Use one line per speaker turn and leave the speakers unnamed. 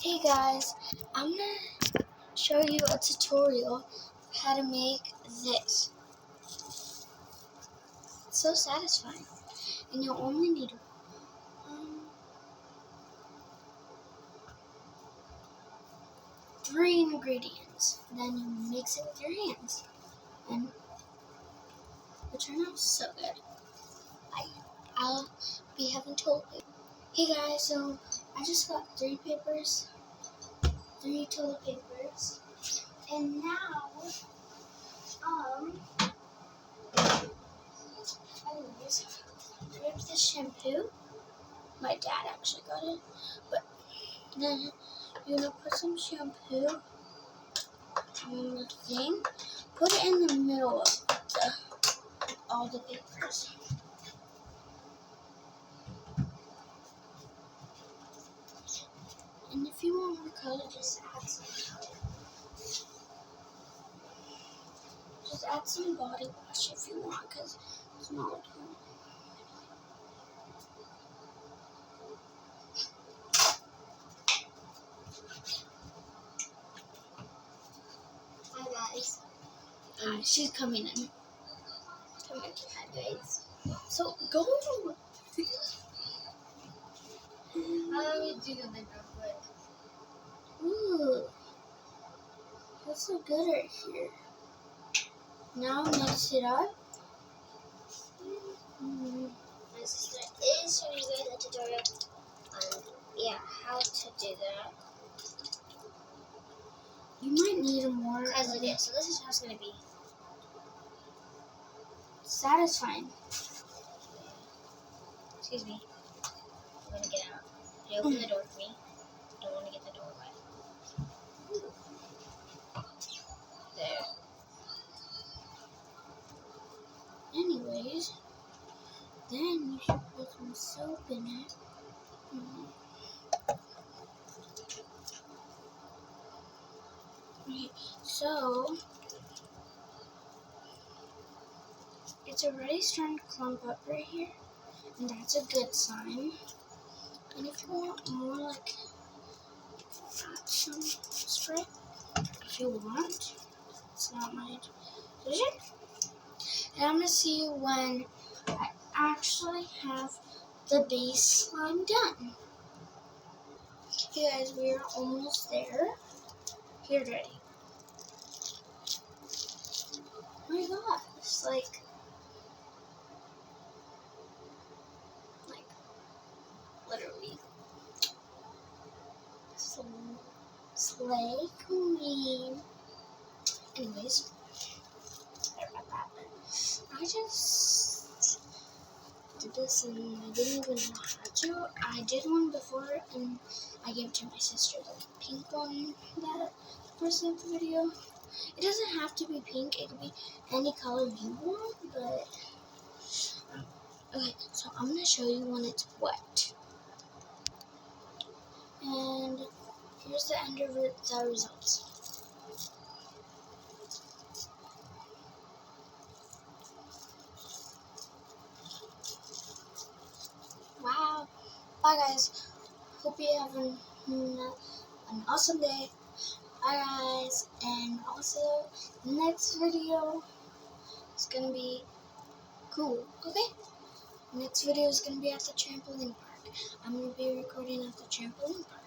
Hey guys, I'm gonna show you a tutorial of how to make this. It's so satisfying, and you'll only need 3 ingredients. Then you mix it with your hands, and it'll turn out so good. I'll be having toilet paper. Hey guys, so I just got 3 toilet papers, and now anyways, grab the shampoo. My dad actually got it, but then you're gonna put some shampoo on the thing, put it in the middle of all the papers. And if you want more color, just add some color. Just add some body wash if you want, because it's not looking good. Hi guys. Hi, she's coming in. Come in. Hi guys. So go.
Let me do the real quick.
Ooh, that's so good right here. Now mix it up.
My sister is showing you guys a tutorial on how to do that.
You might need more.
Okay, so this is how it's gonna be.
Satisfying.
Excuse me. I'm gonna get out. Can you open the door for me? I don't want to get the door wet. There.
Anyways, then you should put some soap in it. Okay, so it's already starting to clump up right here, and that's a good sign. And if you want more, like some spray, if you want, it's not my decision. And I'm gonna see you when I actually have the base slime done. Okay guys, we are almost there. Here, ready. Oh my god, it's like literally slay queen. Anyways, sorry about that. I just did this and I didn't even know how to. I did one before and I gave it to my sister, the pink one that first of the video. It doesn't have to be pink, it could be any color you want, but okay, so I'm gonna show you when it's wet. And here's the end of it, the results. Wow. Bye guys. Hope you have an awesome day. Bye guys. And also, next video is going to be cool. Okay? Next video is going to be at the trampoline park. I'm going to be recording at the trampoline park.